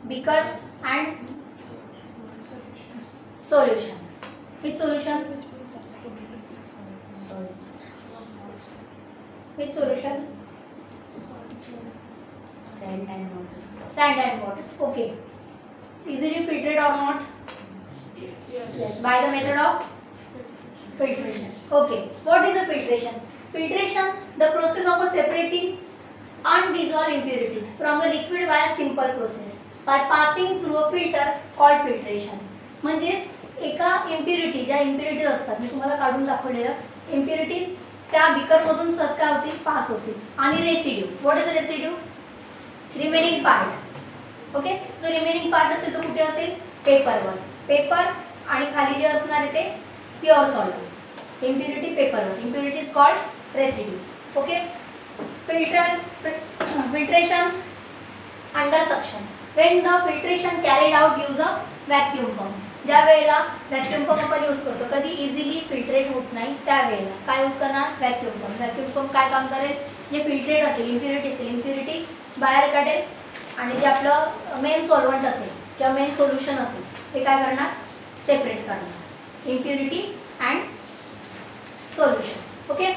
beaker and solution. Which solution? Which solution? Sand and water. Sand and water. Okay. Easily filtered or not? Yes. By the method of filtration. Okay. What is a filtration? Filtration, the process of separating undissolved impurities from the liquid via simple process by passing through a filter called filtration. म्हणजेच एका impurity, ज्या impurities असतात मी तुम्हाला काढून दाखवलेलं impurities त्या beaker मधून सहज काय होतील, पास होतील. आणि residue, what is residue? Remaining part. Okay. जो रिमेनिंग पार्ट असेल तो कुठे असेल? पेपरवर. पेपर आणि खाली जे असणार आहे ते प्युअर सॉल्ट. इम्प्युरिटी पेपरवर. Impurity is called residue. Okay. filtration under suction. When the filtration carried out use a vacuum pump. ज्या वेळेला व्हॅक्यूम पंप आपण यूज करतो, कधी इझिली फिल्ट्रेट होत नाही त्यावेळेला काय यूज करणार? Vacuum pump. व्हॅक्यूम पंप काय काम करेल? जे फिल्ट्रेट असेल, इम्प्युरिटी असेल, इम्प्युरिटी बाहेर काढेल आणि जे आपलं मेन सॉल्वंट असेल किंवा मेन सोल्युशन असेल ते काय करणार? सेपरेट करणार. Impurity and solution. Okay.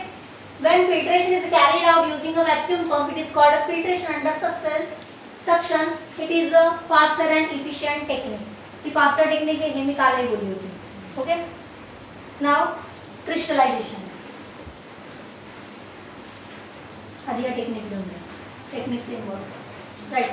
When filtration is carried out using a vacuum pump, it is called a filtration under suction. It is a faster and efficient technique. The faster technique है, मी काल ही बोली होती. Okay. Now crystallization. आधी या technique लिहून घ्या. Technique से involve. Right.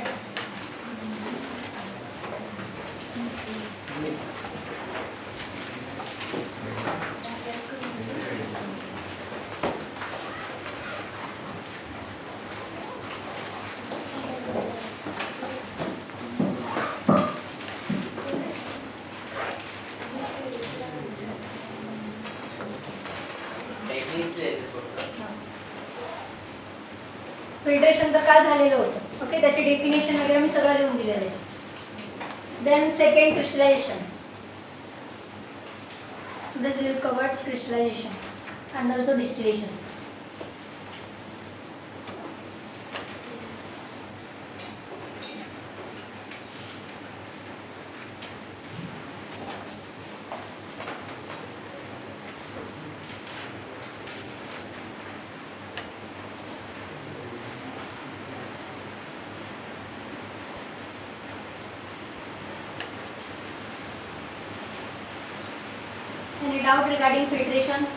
Filtration तर काय झालेलं होतं. ओके. त्याची डेफिनेशन वगैरे मी सगळं लिहून दिलेलं आहे. Then second crystallization. This will cover crystallization and also distillation. Any doubt regarding filtration?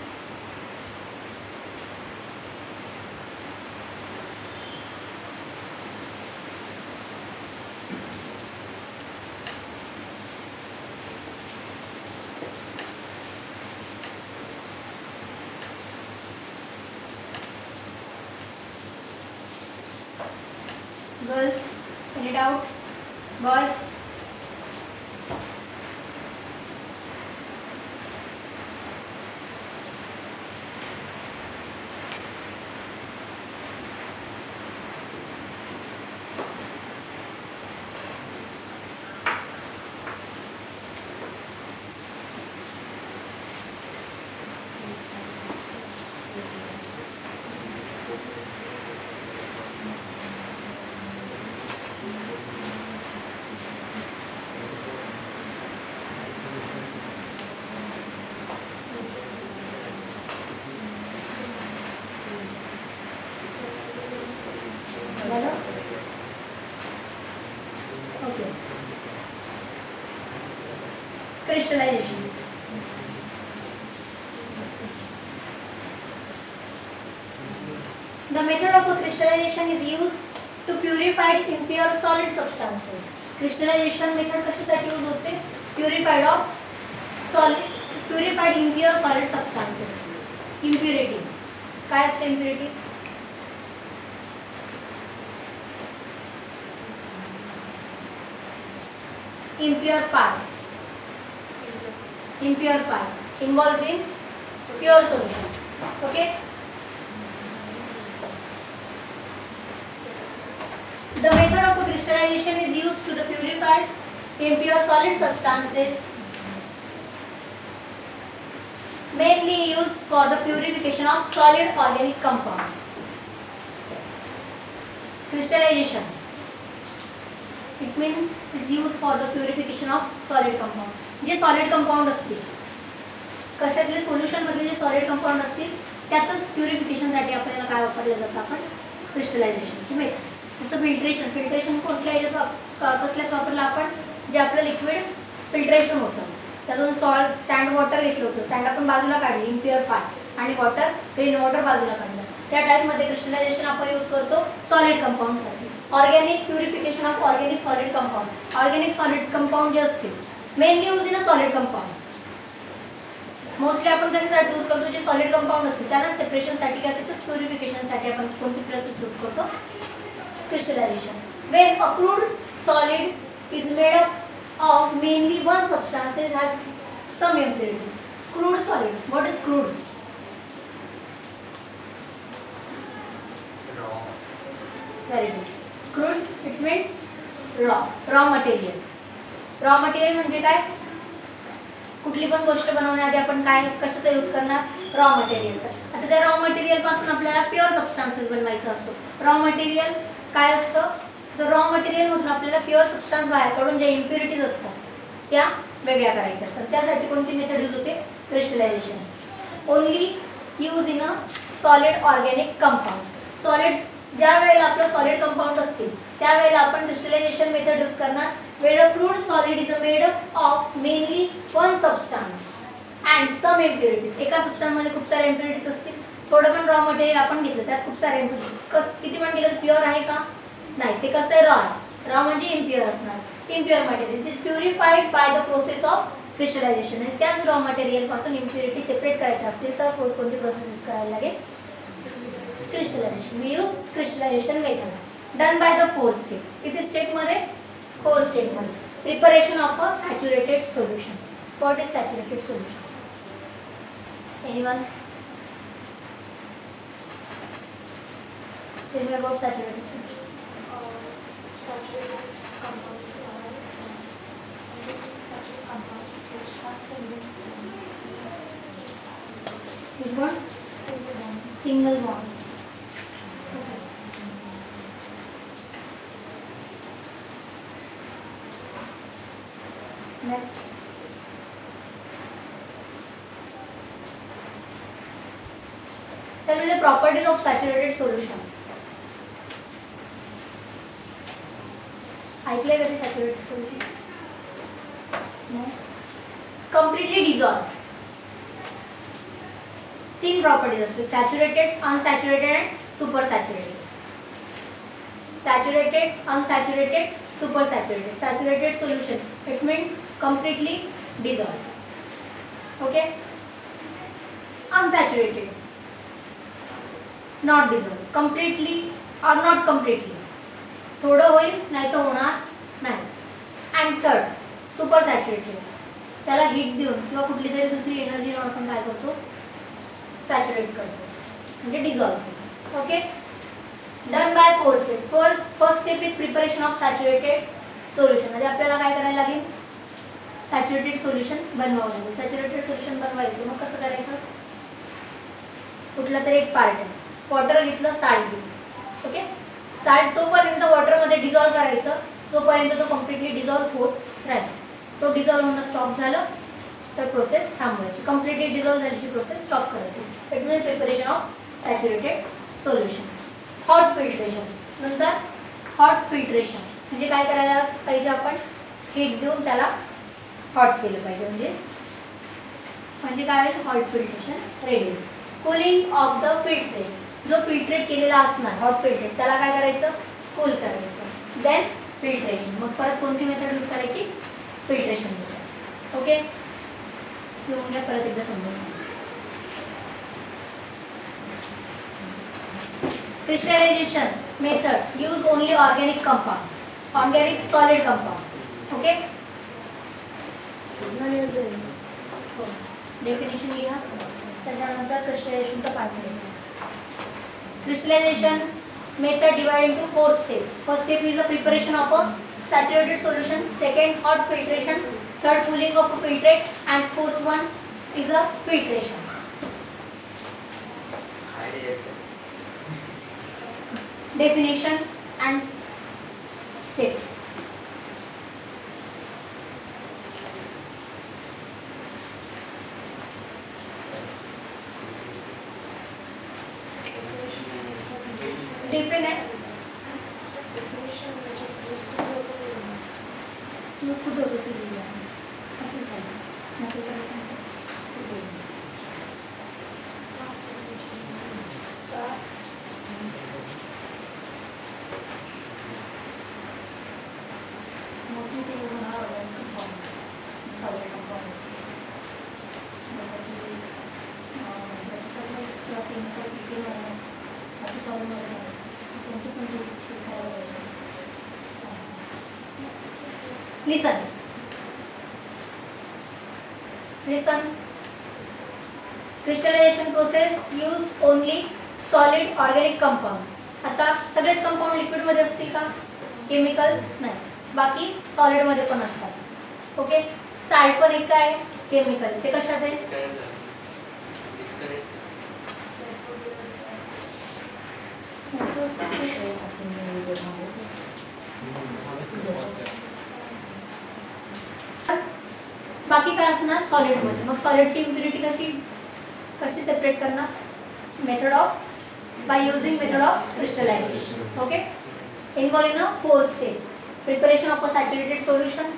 Girls, any doubt? Boys? Okay. Crystallization. The method of crystallization is used to purify impure solid substances. Crystallization method कशासाठी use होते? Purified of solid, purified impure solid substances. Impurity. काय असते impurity? Impure part involved in pure solution. Okay. The method of crystallization is used to the purified impure solid substances, mainly used for the purification of solid organic compounds. Crystallization. It means it's use for the purification of solid compound. जे solid compound असतील, कशातले सोल्युशनमधले जे solid compound असतील त्याचंच प्युरिफिकेशनसाठी आपल्याला काय वापरलं जातं, आपण क्रिस्टलायझेशनची मेथड. जसं फिल्ट्रेशन, फिल्ट्रेशन कुठल्या ह्याच्यात कसल्यात वापरलं आपण, जे आपलं लिक्विड फिल्ट्रेशन होतं त्यातून सॉल्ट सँड वॉटर घेतलं होतं, सँड आपण बाजूला काढली इम्प्युअर पार्ट आणि वॉटर क्लीन वॉटर बाजूला काढलं, त्या टाईपमध्ये क्रिस्टलायझेशन आपण यूज करतो सॉलिड कंपाऊंडसाठी. Organic purification of organic solid compound, organic solid compound जे असतील mainly use in a solid compound. Mostly आपण कशासाठी यूज करतो, जे सॉलिड कंपाऊंड असतील त्यांना सेपरेशनसाठी किंवा त्याच्याच प्युरिफिकेशनसाठी आपण कोणती प्रोसेस यूज करतो, crystallisation. When a crude solid is made up of mainly one substance has some impurities. Crude solid. What is crude? Raw. Very good. Crude it means raw. Raw material. Raw material म्हणजे काय? कुठली पण गोष्ट बनवण्याआधी आपण काय कशाचा use करणार, raw मटेरियलचा. आता त्या रॉ मटेरियल पासून आपल्याला प्युअर सबस्टान्सेस बनवायचा असतो. रॉ मटेरियल काय असतं, तर रॉ मटेरियल मधून आपल्याला प्युअर सबस्टान्स बाहेर काढून ज्या इम्प्युरिटीज असतात त्या वेगळ्या करायच्या असतात. त्यासाठी कोणती मेथड यूज होते, crystallization. Only use in a solid organic compound. Solid ज्या वेळेला आपलं सॉलिड कंपाऊंड असतील त्यावेळेला आपण क्रिस्टलायझेशन मेथड यूज करणार. Where a crude solid is made up of mainly one substance and some impurities. एका सबस्टन्स मध्ये खूप सारे इम्प्युरिटीज असतील. थोडं पण रॉ मटेरियल आपण घेतलं त्यात खूप सारे इम्प्युरिटीज, किती पण केलं प्युअर आहे का, नाही. ते कसं आहे, रॉ म्हणजे इम्प्युअर असणार. Impure material is purified by the process of crystallization. आणि त्याच रॉ मटेरियल पासून इम्प्युरिटी सेपरेट करायच्या असतील तर कोणती प्रोसेस यूज करायला लागेल, crystallization. We use crystallization method done by the 4 step. किती स्टेप मध्ये, 4 स्टेप मध्ये. Preparation of a saturated solution. What is saturated solution, anyone? Tell me about saturated solution. Saturated compounds which have Which one? Single bond. Okay. Next. Tell me the properties of saturated solution. ऐकले कधी saturated solution? Completely dissolve. 3 properties असतात, saturated, unsaturated and super saturated. Saturated, unsaturated, super saturated. Saturated solution it means completely dissolve. Okay. Unsaturated not dissolve, completely or not completely, थोडं होईल नाही तर होणार नाही. Anchored, super saturated, त्याला heat देऊन किंवा कुठली तरी दुसरी एनर्जी लावून आपण काय करतो, सॅच्युरेट करतो म्हणजे डिझॉल्व करतो. Okay. Done by 4 step. First step is preparation of saturated solution. म्हणजे आपल्याला काय करायला लागेल, सॅच्युरेटेड सोल्युशन बनवावं लागेल. सॅच्युरेटेड सोल्युशन बनवायचं मग कसं करायचं, कुठला तरी एक पार्ट आहे, वॉटर घेतलं, साल्ट घेतलं. ओके. साल्ट तोपर्यंत वॉटरमध्ये डिझॉल्व करायचं तोपर्यंत तो कम्प्लिटली डिझॉल्व होत राहील. तो डिझॉल्व होणं स्टॉप झालं तर प्रोसेस थांबवायची. कम्प्लिटली डिझॉल्व झाल्याची प्रोसेस स्टॉप करायची. It means preparation of saturated solution. Hot filtration. नंतर हॉट फिल्ट्रेशन म्हणजे काय करायला पाहिजे, आपण हीट देऊन त्याला हॉट केलं पाहिजे. म्हणजे काय, hot filtration ready. Cooling of the filtrate. जो फिल्ट्रेट केलेला असणार हॉट फिल्ट्रेट त्याला काय करायचं, कूल करायचं. Then filtration. मग परत कोणती मेथड यूज करायची, फिल्ट्रेशन मेथड. ओके. घेऊन घ्या परत एकदा समजून. Crystallization method use only organic compound, organic solid compound. Okay. Definition लिहा, त्याच्यानंतर क्रिस्टलायझेशनचा पार्ट लिहा. Crystallization method divided into 4 steps. First step is the preparation of a saturated solution. Second, hot filtration. Third, cooling of a filtrate. And fourth one is a filtration. Definition and steps. Tiffin आहे कुठं होती असं झालं नसेल तर सांगते mostly ते होणार सॉलिड कंपाऊंड जसं की त्याच्यासाठी केमिकल्स इथे बाकी सॉलिडमध्ये त्यांची पण शिकायला पाहिजे listen crystallization process use only solid organic compound आता सगळेच कंपाऊंड लिक्विडमध्ये असतील का केमिकल्स नाही बाकी सॉलिडमध्ये पण असतात ओके साल्ट पण एक काय केमिकल ते कशात आहे बाकी काय असणार सॉलिडमध्ये मग सॉलिडची इम्प्युरिटी कशी सेपरेट करणार method of by using method of crystallization okay involve in a 4 step preparation of a saturated solution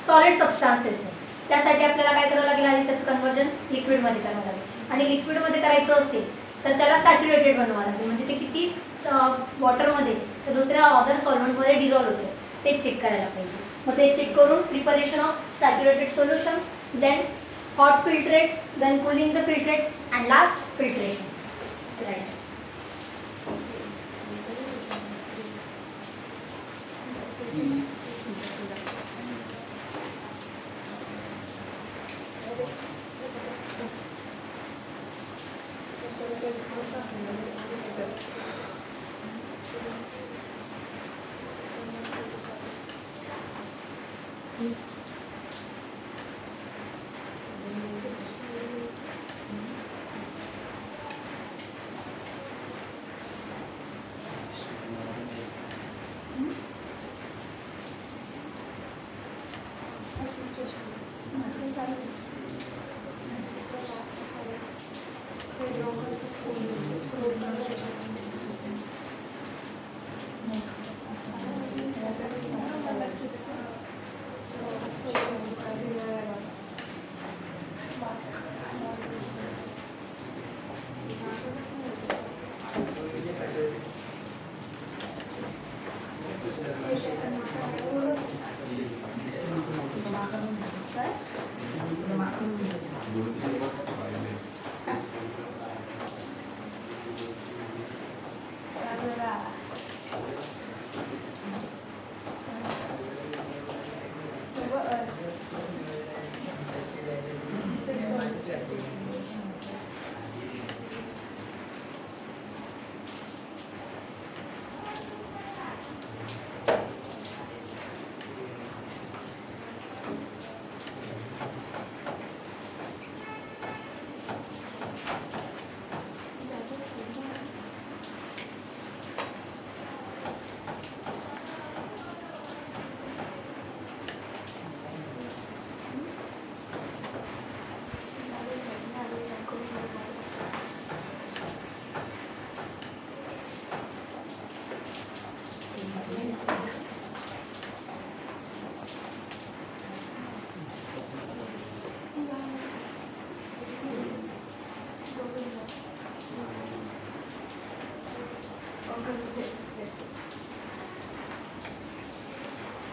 solid substances त्यासाठी आपल्याला काय करावं लागेल आधी त्याचं कन्वर्जन लिक्विडमध्ये करावं लागेल आणि लिक्विडमध्ये करायचं असेल तर त्याला सॅच्युरेटेड बनवावं लागेल म्हणजे ते किती वॉटरमध्ये तर दुसऱ्या अदर सॉल्व्हेंटमध्ये डिझॉल्व होते ते चेक करायला पाहिजे मग ते चेक करून preparation of saturated solution then hot filtrate then cooling the filtrate and last filtration right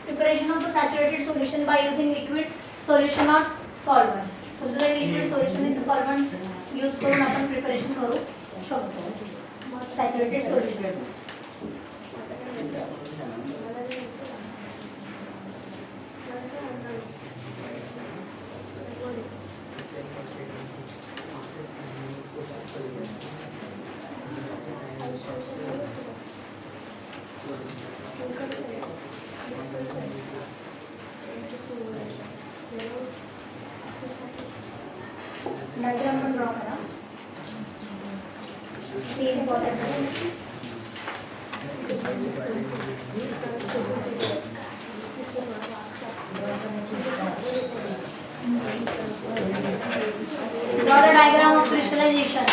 Preparation of the saturated solution by using liquid solution or solvent. So the liquid solution is the solvent use करून आपण preparation करू शकतो. Saturated solution. Diagram पण draw करा. हे important आहे. Draw the diagram of crystallization.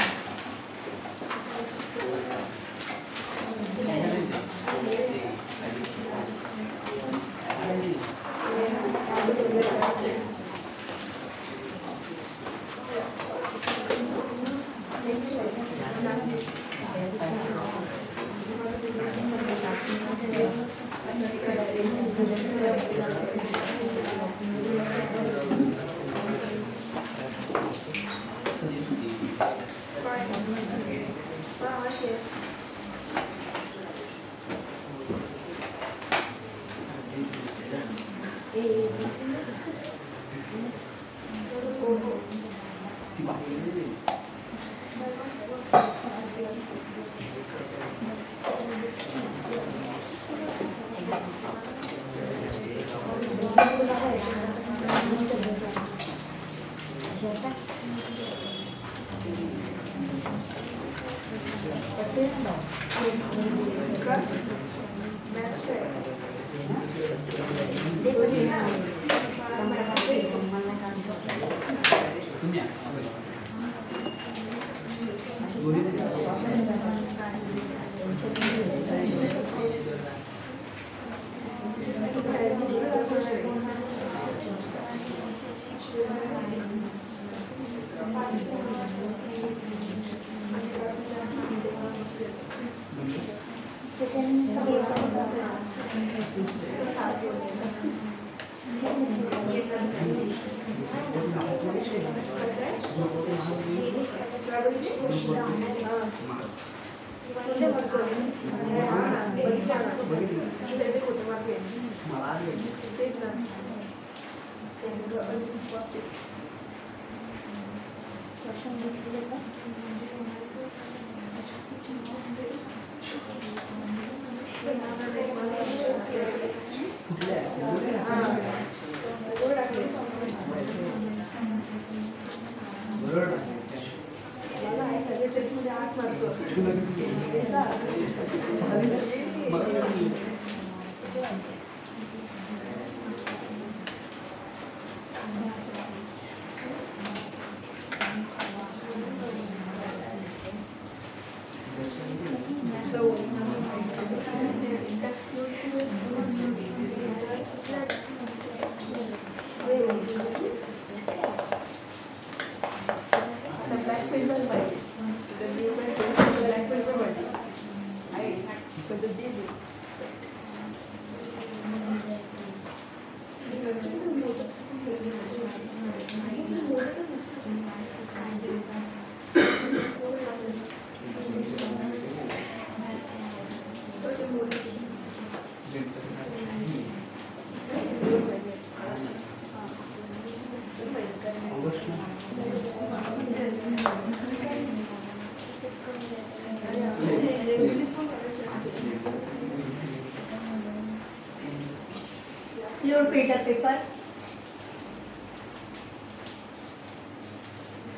Fluid filter paper,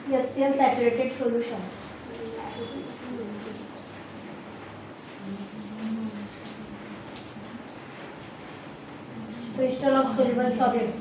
HCl saturated solution, crystal of soluble solid,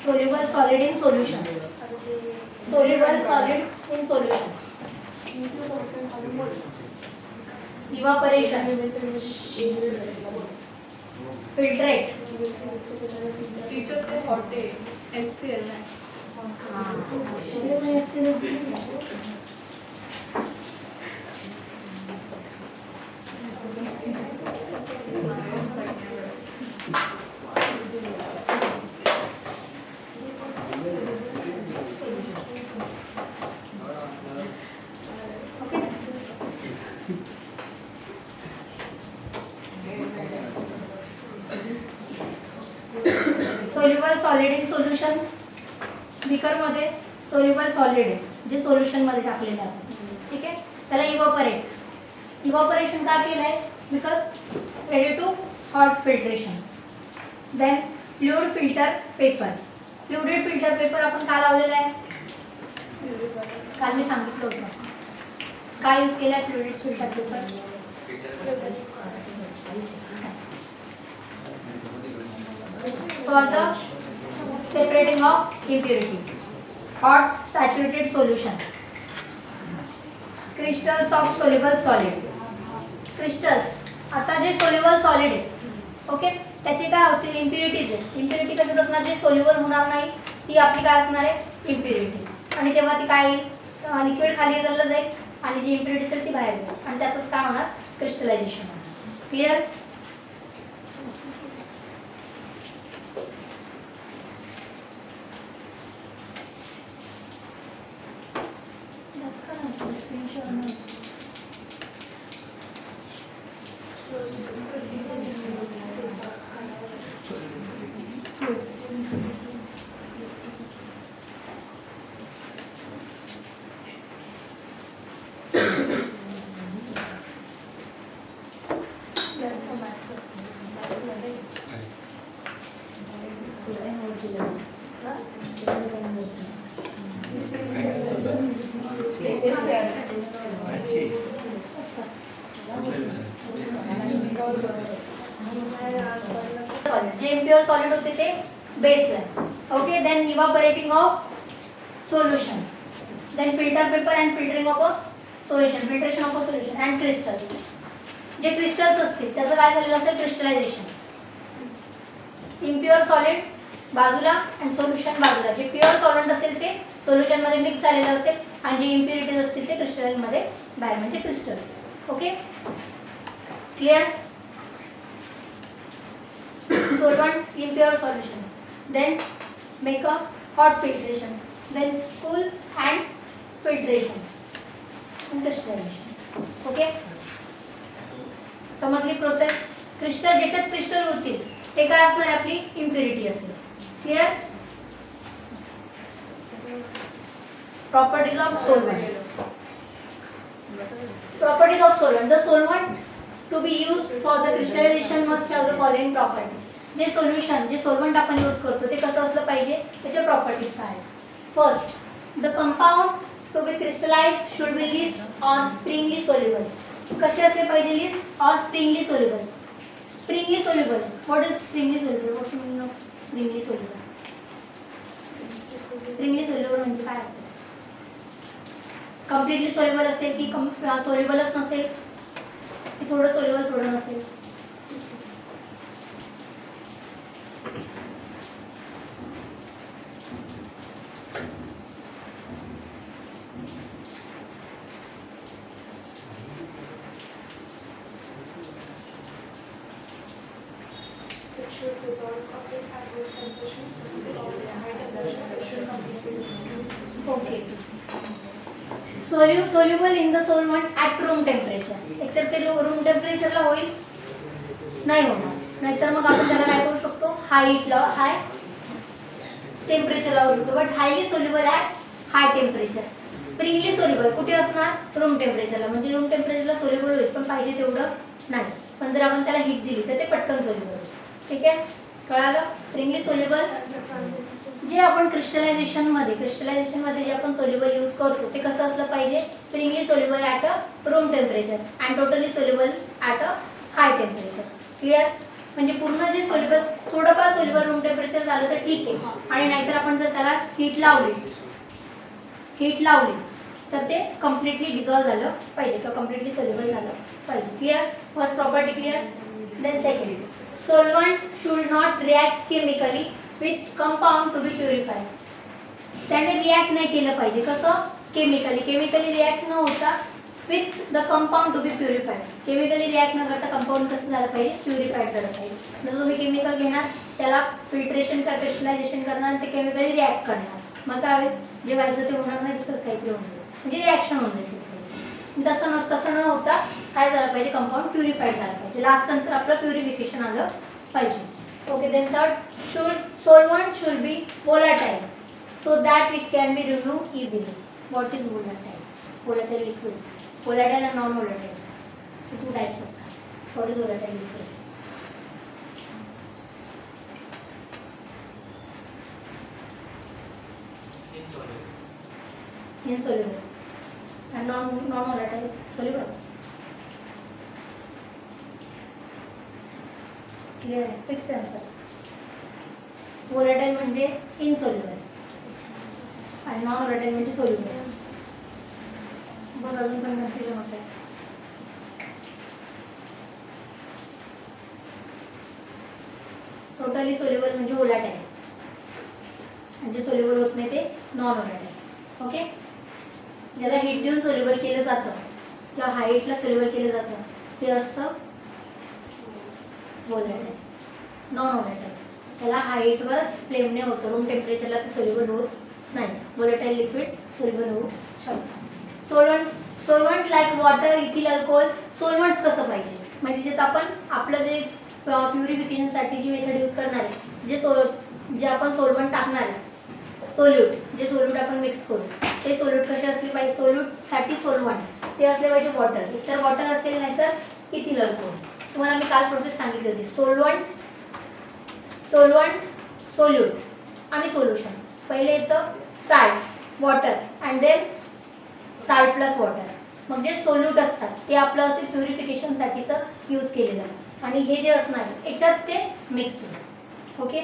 soluble solid in solution, soluble solid in solution, evaporation, filtrate. Teacher ते hot आहे HCl नाही. Soluble solid in solution. Beaker मध्ये soluble solid आहे जे solution मध्ये टाकलेले आहे. ठीक आहे, त्याला इव्हॅपोरेट. इव्हॅपोरेशन का केलं आहे? Because ready to hot filtration. Then fluid filter paper. Fluid filter paper आपण का लावलेला आहे? काल मी सांगितलं होतं. काय यूज केलं आहे fluid filter paper? For the separating of impurities. Hot saturated solution. Crystals of soluble solid. Crystals. आता जे soluble solid आहे, ओके, त्याचे काय होतील? इम्प्युरिटीज आहे. इम्प्युरिटी कशात असणार? जे सोल्युबल होणार नाही ती आपली काय असणार आहे? इम्प्युरिटी. आणि तेव्हा ती काय येईल? लिक्विड खाली चाललं जाईल आणि जी इम्प्युरिटी असेल ती बाहेर येईल आणि त्याचंच काय होणार? क्रिस्टलायझेशन. क्लिअर? जे इम्प्युअर सॉलिड होते ते बेसला. Okay, then evaporating of solution, then filter paper and filtering of a solution, filtration of a solution and crystals. जे क्रिस्टल्स असतील त्याचं काय झालेलं असेल? क्रिस्टलायझेशन. इम्प्युअर सॉलिड बाजूला अँड सोल्युशन बाजूला. जे प्युअर सॉलिड असेल ते सोल्युशन मध्ये मिक्स झालेलं असेल आणि जे इम्प्युरिटीज असतील ते क्रिस्टलाइन मध्ये बाहेर म्हणजे crystals. Okay, clear? Solvent impure solution, then make a hot filtration, then cool and filtration and crystallization. Okay, समजली प्रोसेस? क्रिस्टल ज्याच्यात क्रिस्टल उरतील ते काय असणार? आपली इम्प्युरिटी असेल. Clear? Properties of solvent. Properties of solvent. The solvent to be used for the crystallization must have the following properties. जे सोल्युशन जे सोल्वंट आपण यूज करतो ते कसं असलं पाहिजे? त्याच्या प्रॉपर्टीज काय आहेत? First, the compound to be crystallize should be least on sparingly soluble. कसे असले पाहिजे? Least or sparingly soluble. Sparingly soluble. What is sparingly soluble? What you mean of sparingly soluble? Sparingly soluble म्हणजे काय असेल? Completely soluble असेल की सोल्युबलच नसेल? थोडं सोल्युबल थोडं नसेल? Okay, soluble in the solvent at room temperature. एकतर ते रूम टेम्परेचरला होईल नाही होणार, नाहीतर मग आपण त्याला काय करू शकतो? हाय टेम्परेचर लावू शकतो. But highly soluble at high temperature. Sprüngli soluble कुठे असणार? रूम टेम्परेचरला. म्हणजे रूम टेम्परेचरला सोल्युबल होईल पण पाहिजे तेवढं नाही. पण जर आपण त्याला हीट दिली तर ते पटकन सोल्युबल होईल. ठीक आहे, कळालं? स्प्रिंगली सोल्युबल जे आपण क्रिस्टलायझेशन मध्ये जे आपण सोल्युबल यूज करतो ते कसं असलं पाहिजे? Sprüngli soluble at a room temperature and totally soluble at a high temperature. Clear? म्हणजे पूर्ण जे सोल्युबल थोडंफार सोल्युबल रूम टेम्परेचर झालं तर ठीक आहे, आणि नाहीतर आपण जर त्याला हीट लावली तर ते कम्प्लिटली डिझॉल्व झालं पाहिजे किंवा कम्प्लिटली सोल्युबल झालं पाहिजे. Clear? First property clear. Then second, solvent should not react chemically with compound to be purified. त्याने रिॲक्ट नाही केलं पाहिजे. कसं? केमिकली रिॲक्ट न होता with the compound to be purified. Chemically react न करता कंपाऊंड कसं झालं पाहिजे? प्युरिफाईड झालं पाहिजे. जर तुम्ही केमिकल घेणार, त्याला फिल्ट्रेशन कर, क्रिस्टलायझेशन करणार आणि ते केमिकली रिॲक्ट करणार, मग काय होईल? जे व्हायचं ते होणार नाही, दुसरंच काहीतरी होणार, म्हणजे रिॲक्शन होऊन जाईल. तसं न होता काय झालं पाहिजे? कंपाऊंड प्युरिफाईड झालं पाहिजे. लास्ट नंतर आपलं प्युरिफिकेशन आलं पाहिजे. Okay. Then third, solvent should be volatile so that it can be removed easily. What is volatile? Volatile liquid. Volatile and non-volatile. Two types असतात. What is volatile liquid? Insoluble. And non-volatile, soluble. Clear आहे? Fixed answer. Volatile म्हणजे insoluble आणि non-volatile म्हणजे soluble. बघ अजून पण confusion होत आहे. टोटली सोल्युबल म्हणजे volatile, म्हणजे सोल्युबल होत नाही ते non-volatile. ओके. ज्याला हीट देऊन सोल्युबल केलं जातं किंवा हाईटला सोल्युबल केलं जातं ते असतं volatile. non-volatile त्याला हाईटवरच फ्लेमने होतं, रूम टेम्परेचरला ते सोल्युबल होत नाही. volatile लिक्विड सोल्युबल होऊ शकतं. Solvent like water, ethyl alcohol. Solvents कसं पाहिजे? म्हणजे जे आपण आपलं जे प्युरिफिकेशनसाठी जी मेथड यूज करणार आहे, जे आपण सोल्वंट टाकणार आहे, जे सोल्यूट आपण मिक्स करू, ते सोल्यूट कसे असले पाहिजे? सोल्यूटसाठी सोल्वंट ते असले पाहिजे वॉटर. एकतर वॉटर असेल नाहीतर इथिल अल्कोहोल. तुम्हाला मी काल प्रोसेस सांगितली होती. सोल्वंट, सोल्यूट आणि सोल्युशन. पहिले येतं salt, water and then salt plus water. मग जे सोल्यूट असतात ते आपलं असे प्युरिफिकेशनसाठीचं यूज केलेलं आहे आणि हे जे असणार आहे याच्यात ते मिक्स होईल. ओके.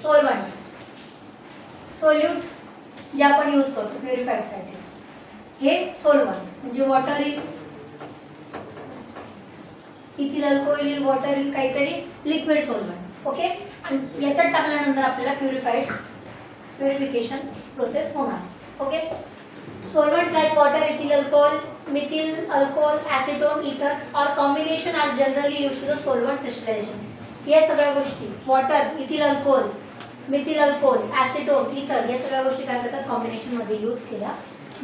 सोल्वंट्स, सोल्यूट जे आपण यूज करतो प्युरिफायसाठी, हे सोल्वंट म्हणजे वॉटर येईल, इथिल अल्कोहोल येईल, वॉटर येईल, काहीतरी लिक्विड सोल्वंट. ओके. आणि याच्यात टाकल्यानंतर आपल्याला प्युरिफिकेशन प्रोसेस होणार. Okay. Solvents like water, ethyl alcohol, methyl alcohol, acetone, ether और combination are generally use to the solvent crystallization. या सगळ्या गोष्टी water, ethyl alcohol, methyl alcohol, acetone, ether या सगळ्या गोष्टी काय करतात? कॉम्बिनेशनमध्ये यूज केल्या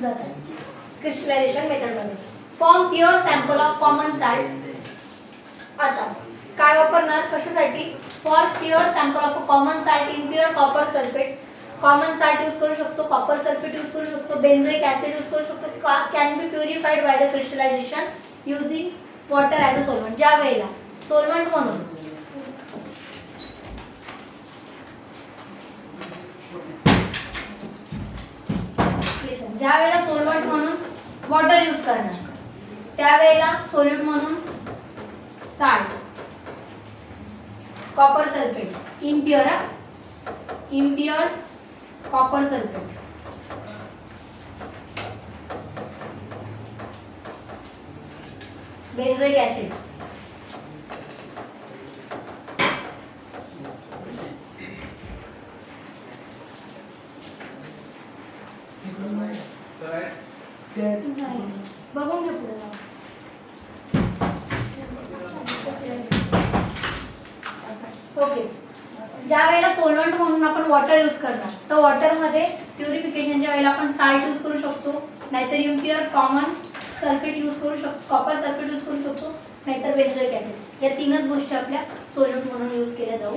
जातात क्रिस्टलायझेशन मेथडमध्ये. Form pure sample of common salt. आता काय वापरणार? कशासाठी? For pure sample of a common salt in pure copper sulphate. Common salt use करू शकतो, कॉपर सल्फेट यूज करू शकतो, बेन्झोइक ॲसिड यूज करू शकतो. Can be purified by the crystallization using water as a solvent. ज्या वेळेला सोल्वंट म्हणून ज्या वेळेला सोल्वंट म्हणून वॉटर यूज करणार, त्यावेळेला सोल्यूट म्हणून salt, copper sulphate, impure copper sulphate, benzoic acid, बघून घे पुढे. ओके. ज्या वेळेला सोल्वंट म्हणून आपण वॉटर यूज करणार, तर वॉटरमध्ये प्युरिफिकेशनच्या वेळेला आपण साल्ट यूज करू शकतो, नाहीतर इम्प्युअर कॉमन सल्फेट यूज करू शकतो, कॉपर सल्फेट यूज करू शकतो, नाहीतर बेन्झोइक ऍसिड. या तीनच गोष्टी आपल्या सोल्यूट म्हणून यूज केल्या जाऊ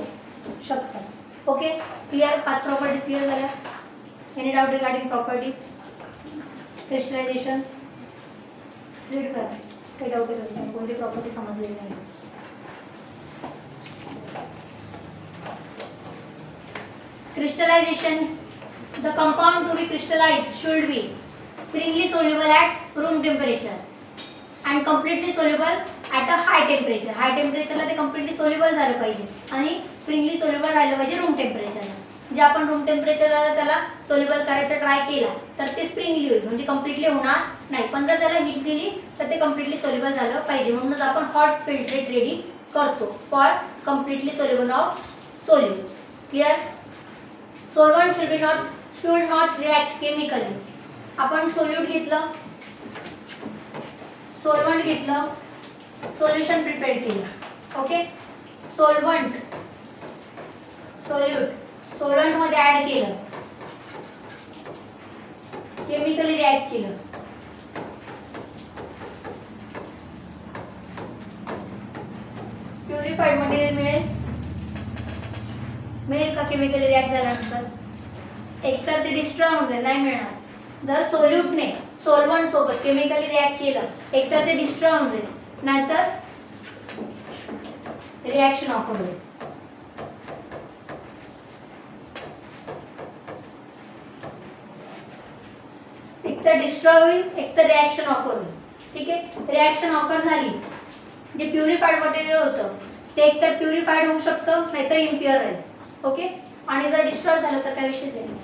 शकतात. Okay, clear? 5 प्रॉपर्टीज क्लिअर झाल्या. Any doubt regarding properties? Crystallization read करा. काही डाऊट आहे कोणती प्रॉपर्टी समजलेली नाही? Crystallization. The compound to be crystallized should be springly soluble at room temperature and completely soluble at a high temperature. High temperature ला ते completely soluble झालं पाहिजे आणि springly soluble राहिलं पाहिजे room temperature ला. जे आपण room temperature ला त्याला soluble करायचा ट्राय केला तर ते springly होईल, म्हणजे completely होणार नाही. पण जर त्याला हीट दिली तर ते completely soluble झालं पाहिजे. म्हणूनच आपण hot filtrate रेडी करतो for completely soluble of solutes. Clear? Solvent should not react chemically. आपण सोल्यूट घेतलं, सोल्वंट घेतलं, सोल्युशन प्रिपेअर केलं. ओके, सोल्वंट सोल्यूट सोल्वंट मध्ये ऍड केलं, केमिकली रिॲक्ट केलं. प्युरिफाईड मटेरियल मिळेल का केमिकली रिॲक्ट झाल्यानंतर? एकतर ते डिस्ट्रॉय होते, नाही मिळणार. जर सोल्यूटने सोल्वंट सोबत केमिकली रिॲक्ट केलं एकतर ते डिस्ट्रॉय होते, नाहीतर रिॲक्शन ऑकर होईल. एकतर डिस्ट्रॉय होईल, एकतर रिॲक्शन ऑकर होईल. ठीक आहे, रिॲक्शन ऑकर झाली, जे प्युरिफाईड मटेरियल होतं ते एकतर प्युरिफाईड होऊ शकतं नाहीतर इम्प्युअर राहील. ओके, आणि जर डिस्ट्रॉय झालं तर काय विषयच नाही.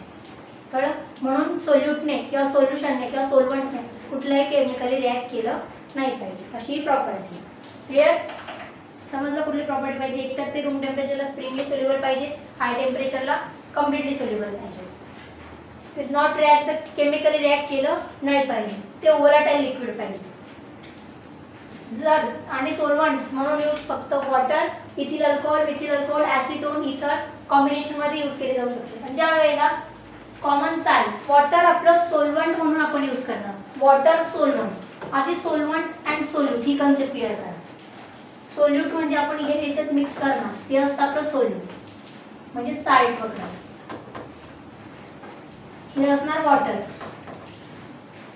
कळलं? म्हणून सोल्यूटने किंवा सोल्युशनने किंवा सोल्वंटने कुठल्याही केमिकली रिॲक्ट केलं नाही पाहिजे, अशी प्रॉपर्टी. क्लिअर? समजलं कुठली प्रॉपर्टी पाहिजे? एकतर ते रूम टेम्परेचरला स्प्रिंगली सोल्युबल पाहिजे, हाय टेम्परेचरला कम्प्लिटली सोल्युबल पाहिजे. नॉट रिॲक्ट तर केमिकली रिॲक्ट केलं नाही पाहिजे, ते व्होलाटाईल लिक्विड पाहिजे. जर आणि सोल्वंट्स म्हणून यूज फक्त water, ethyl alcohol, methyl alcohol, acetone, इथर कॉम्बिनेशन मध्ये यूज केले जाऊ शकते. पण ज्या वेळेला कॉमन साल्ट वॉटर आपलं सोल्वंट म्हणून आपण यूज करणार, वॉटर सोल्वंट. आधी solvent and solute he concept clear करा. सोल्यूट म्हणजे आपण हे याच्यात मिक्स करणार, ते असतं आपलं सोल्यूट म्हणजे साल्ट वगैरे. हे असणार वॉटर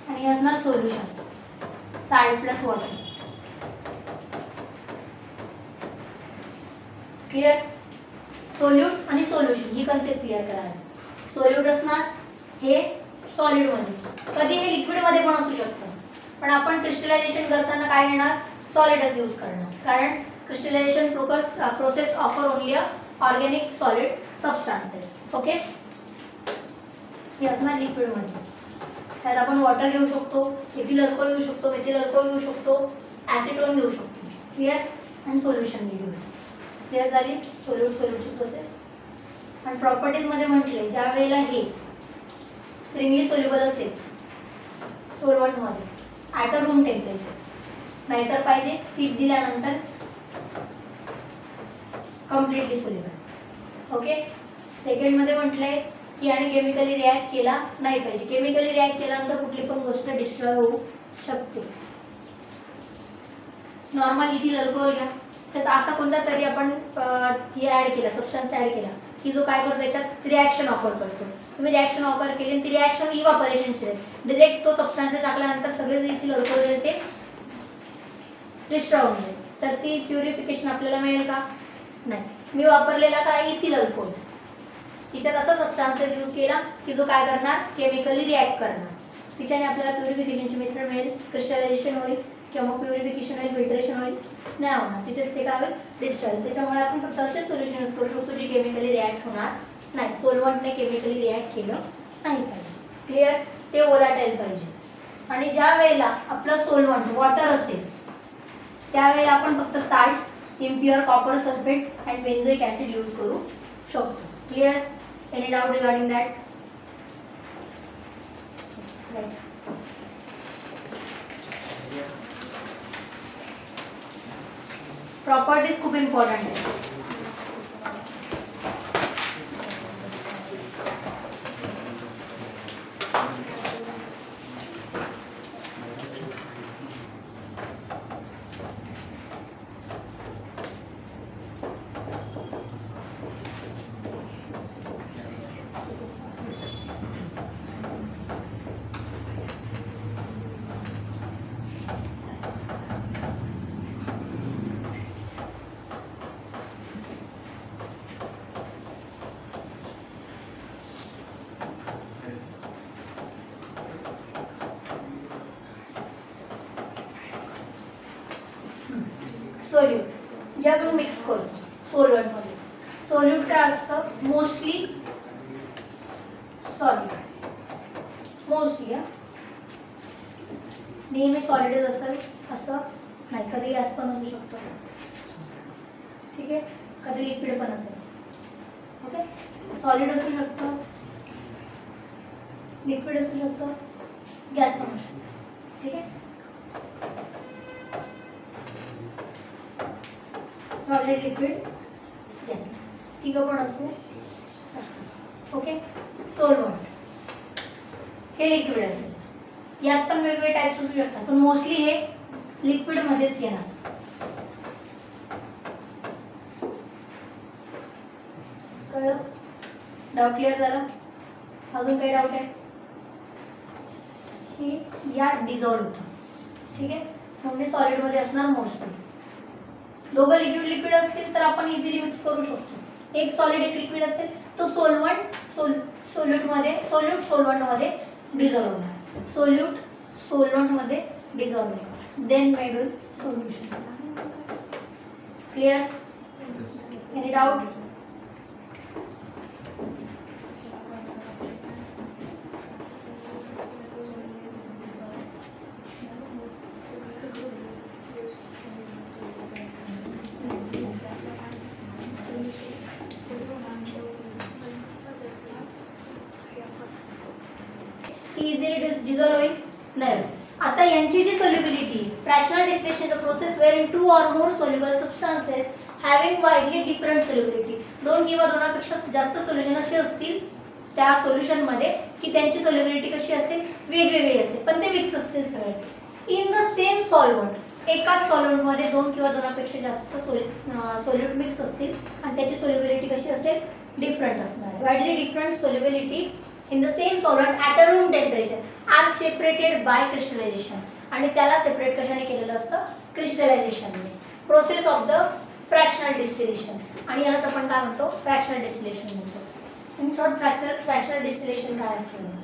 आणि हे असणार solution, salt plus water. Clear? Solute आणि सोल्युशन ही कन्सेप्ट क्लिअर करा. सोल्यूट असणार हे सॉलिड मध्ये, कधी हे लिक्विड मध्ये पण असू शकतं, पण आपण क्रिस्टलायझेशन करताना काय घेणार? सॉलिडच यूज करणार, कारण crystallization process offer only a organic solid substances. Okay, हे असणार लिक्विड मध्ये. त्यात आपण वॉटर घेऊ शकतो, इथिल अल्कोहोल घेऊ शकतो, मिथिल अल्कोहोल घेऊ शकतो, ॲसिटोन घेऊ शकतो. क्लिअर? आणि सोल्युशन घेऊ. क्लिअर झाली सोल्यूटची प्रोसेस. आणि प्रॉपर्टीज मध्ये म्हटले ज्या वेळेला हे स्प्रिंगली सोल्युबल असेल सोल्वंट मध्ये ॲट अ रूम टेम्परेचर, नाहीतर पाहिजे हीट दिल्यानंतर कम्प्लिटली सोल्युबल. ओके, सेकंड मध्ये म्हटलंय की आणि केमिकली रिॲक्ट केला नाही पाहिजे. केमिकली रिॲक्ट केल्यानंतर कुठली पण गोष्ट डिस्ट्रॉय होऊ शकते. नॉर्मल इथिल अल्कोहोल घ्या, तर असा कोणता तरी आपण हे ॲड केला, सबस्टन्स ॲड केला की जो काय करतो त्याच्यात रिॲक्शन ऑकर करतो. तुम्ही रिॲक्शन ऑकर केली आणि ती रिॲक्शन इव्हापोरेशनची आहे, डायरेक्ट तो सबस्टन्स टाकल्यानंतर सगळे जे इथिल अल्कोहोल आहे ते डिस्ट्रॉय होऊन जाईल. तर ती प्युरिफिकेशन आपल्याला मिळेल का? नाही. मी वापरलेला काय इथिल अल्कोहोल, तिच्यात असा सबस्टान्सेस यूज केला की जो काय करणार? केमिकली रिॲक्ट करणार. तिच्याने आपल्याला प्युरिफिकेशनची मेथड मिळेल, क्रिस्टलायझेशन होईल किंवा मग प्युरिफिकेशन होईल, फिल्ट्रेशन होईल नाही होणार, तिथेच ते काय होईल? डिस्ट्रॉय. त्याच्यामुळे आपण फक्त असे सोल्युशन यूज करू शकतो जी केमिकली रिॲक्ट होणार नाही. सोल्वंटने केमिकली रिॲक्ट केलं नाही पाहिजे. क्लिअर? ते व्होलाटाईल पाहिजे. आणि ज्या वेळेला आपलं सोल्वंट वॉटर असेल त्यावेळेला आपण फक्त salt, impure copper sulphate and benzoic acid use करू शकतो. Clear? Any doubt regarding that? Properties खूप इम्पॉर्टंट आहे. सोल्यूट जे आपण मिक्स करतो सोलवंटमध्ये. सोल्यूट काय असतं? Mostly solid. मोस्टली नेहमी सॉलिडच असेल असं नाही, कधी गॅस पण असू शकतो, ठीक आहे, कधी लिक्विड पण असेल. ओके, सॉलिड असू शकतं, लिक्विड असू शकतं, गॅस पण असू शकतो, ठीक आहे. सॉलिड, लिक्विड, गॅस तिघं पण असू शकतं. ओके, सोलवंट हे लिक्विड असेल, यात पण वेगवेगळे टाइप्स असू शकतात, पण मोस्टली हे लिक्विड मध्येच येणार. कळलं? डाऊट क्लिअर झाला? अजून काही डाऊट आहे? हे यात डिझॉल्व होतं, ठीक आहे, म्हणजे सॉलिड मध्ये असणार मोस्टली. दोघं लिक्विड लिक्विड असतील तर आपण इझिली मिक्स करू शकतो. एक सॉलिड एक लिक्विड असेल तो सोलवंट सोल्यूट सोलवंट मध्ये डिझॉल्व होणार, सोल्यूट सोलवंट मध्ये डिझॉल्व होणार, then made with solution. Clear? Any doubt? Easily dissolve होईल नाही. आता यांची जी solubility, fractional distillation process where in 2 or more soluble substances having widely different solubility, 2 किंवा 2पेक्षा जास्त सोल्युशन असे असतील त्या सोल्युशन मध्ये की त्यांची सोल्युबिलिटी कशी असेल? वेगवेगळी असेल, पण ते मिक्स असतील सगळे इन द सेम सॉल्वंट. एकाच सॉल्वंट मध्ये 2 किंवा 2पेक्षा जास्त सोल्यूट मिक्स असतील आणि त्याची सोल्युबिलिटी कशी असेल? डिफरंट असणार. Widely different solubility in the same solvent at a room temperature are separated by crystallization. आणि त्याला सेपरेट कशाने केलेलं असतं? क्रिस्टलायझेशनने. Process of the fractional distillation, आणि यालाच आपण काय म्हणतो? फ्रॅक्शनल डिस्टिलेशन म्हणतो. इन शॉर्ट फ्रॅक्शनल डिस्टिलेशन काय असतं?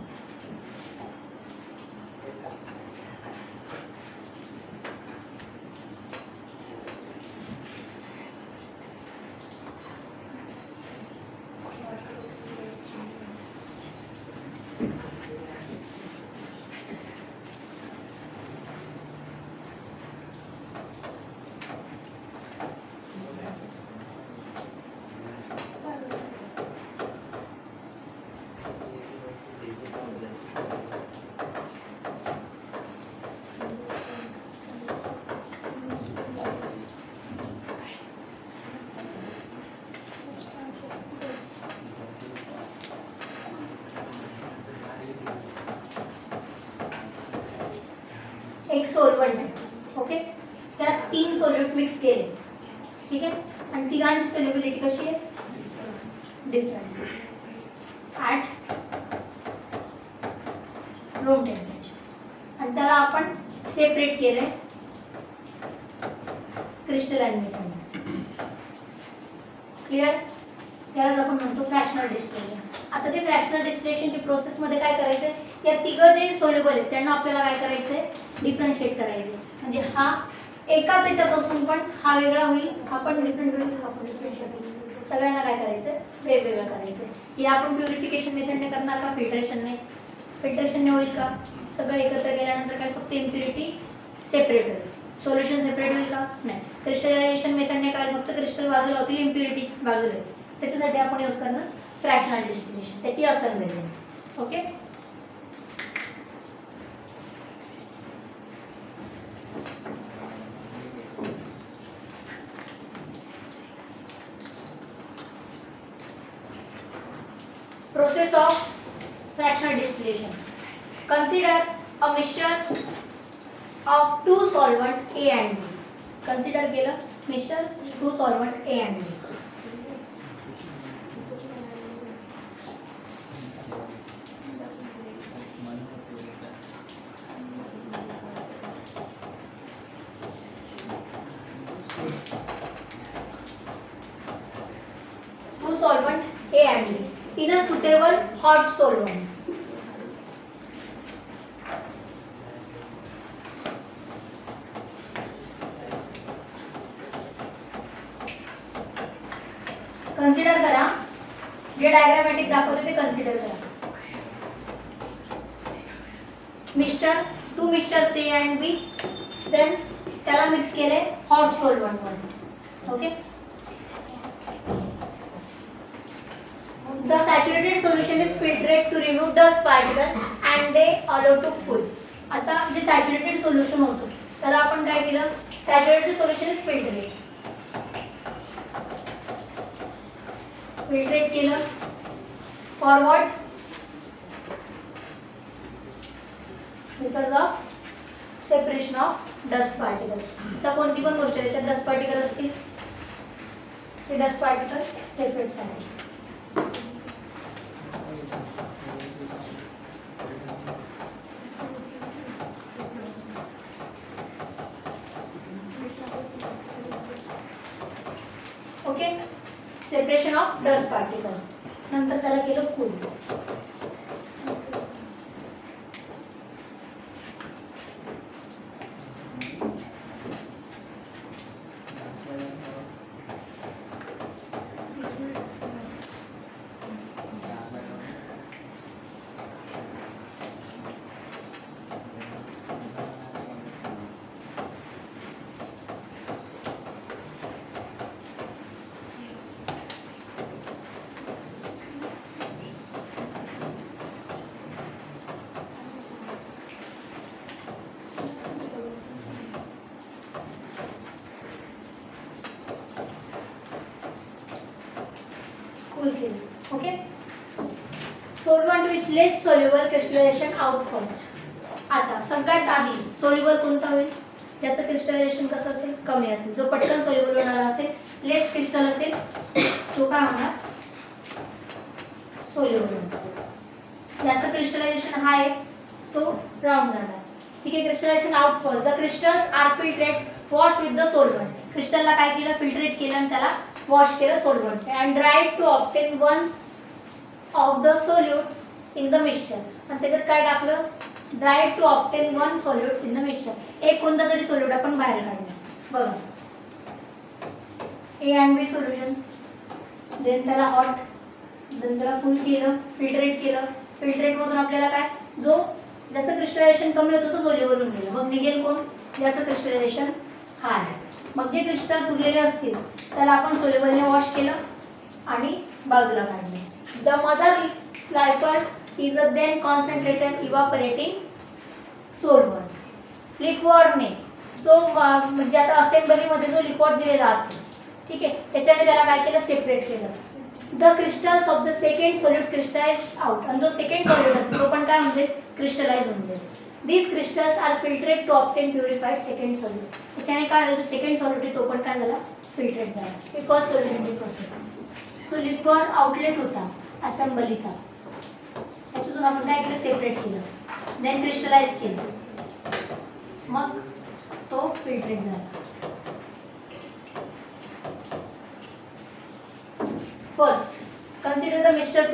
एक सोलवंट आहे, ओके, त्यात 3 सोल्यूट मिक्स केले, ठीक आहे, आणि तिघांची सोल्युबिलिटी कशी आहे? डिफरंट ॲट रूम टेम्परेचर, आणि त्याला आपण सेपरेट केलंय क्रिस्टलाइन मेथडने. क्लिअर? त्यालाच आपण म्हणतो फ्रॅक्शनल डिस्टिलेशन. आता ते फ्रॅक्शनल डिस्टिलेशनची प्रोसेसमध्ये काय करायचंय? या तिघं जे सोल्युबल आहेत त्यांना आपल्याला काय करायचंय? डिफरन्शिएट करायचे. म्हणजे हा एकाच याच्यात असून पण हा वेगळा होईल, हा पण डिफरंट होईल, हा पण डिफरन्शिएट होईल. सगळ्यांना काय करायचंय? वेगवेगळं करायचंय. हे आपण प्युरिफिकेशन मेथडने करणार का फिल्ट्रेशनने? फिल्ट्रेशनने होईल का? सगळं एकत्र केल्यानंतर काय फक्त इम्प्युरिटी सेपरेट होईल, सोल्युशन सेपरेट होईल का? नाही. क्रिस्टलायझेशन मेथडने काय फक्त क्रिस्टल बाजूला होतील, इम्प्युरिटी बाजूला होईल. त्याच्यासाठी आपण यूज करणार फ्रॅक्शनल डिस्टिलेशन, त्याची असेल method. Okay, process of fractional distillation. Consider a mixture of 2 solvent A and B. Consider केलं mixture 2 solvent A and B. Solvent A and B in a suitable hot solvent. Consider करा, जे diagrammatic दाखवते ते consider करा. Mixture, 2 mixtures A and B, then त्याला mix केले hot solvent मध्ये. Okay, the saturated solution is filtered to remove dust particles and they allow to cool. आता जे सॅच्युरेटेड सोल्युशन होतं त्याला आपण काय केलं, सॅच्युरेटेड सोल्युशन इज फिल्टरेट केलं forward because of separation of dust particle. आता कोणती पण गोष्ट त्याच्यात डस्ट पार्टिकल असतील ते डस्ट पार्टिकल सेपरेट झाले. Okay, separation of dust particle. नंतर त्याला केलं cool. Okay, solvent which less soluble crystallization out first. आता सगळ्यात आधी सोल्युबल कोणता होईल, ज्याचं क्रिस्टलायझेशन कसं असेल, कमी असेल. जो पटकन सोल्युबल होणारा असेल, लेस क्रिस्टल असेल, तो काय होणार, सोल्युबल होणार. जास्त क्रिस्टलायझेशन हाय तो राऊंड जाणार. ठीक आहे, crystallization out first. The crystals are filtrate wash with the solvent. क्रिस्टलला काय केलं, फिल्टरेट केलं आणि त्याला वॉश केलं solvent and dried to obtain one of the solutes in the mixture. आणि त्याच्यात काय टाकलं, dried to obtain one solutes in the mixture. एक कोणता तरी सोल्यूट आपण बाहेर काढलं. बघा, A and B solution, then त्याला हॉट, देन त्याला कूल केलं, फिल्टरेट केलं. फिल्टरेट मधून आपल्याला काय, जो ज्याचं क्रिस्टलायझेशन कमी होतं तो सोल्युबल होऊन गेलं. मग निघेल कोण, ज्याचं क्रिस्टलायझेशन हाय आहे. मग जे क्रिस्टल्स उरलेले असतील त्याला आपण सोल्युबलने वॉश केलं आणि बाजूला काढले. The mother liquid is a then concentrated evaporating solvent. लिक्विडने जो म्हणजे आता असेंबलीमध्ये जो लिक्विड दिलेला असेल, ठीक आहे, त्याच्याने त्याला काय केलं, सेपरेट केलं. The crystals of the second solute crystallize out. आणि जो सेकंड सोल्यूट असेल तो पण काय म्हणजे क्रिस्टलाइज होऊन जाईल. These crystals are filtered to obtain purified second solute. त्याच्याने काय होतं, सेकंड सोल्यूट तो पण काय झाला, फिल्टरेट झाला. ही फर्स्ट सोल्युशनची प्रोसेस. तो लिक्विड आउटलेट होता असेंबलीचा, त्याच्यातून आपण काय केलं, सेपरेट केलं, देन क्रिस्टलाइज केलं, मग तो फिल्टरेट झाला. First, consider the mixture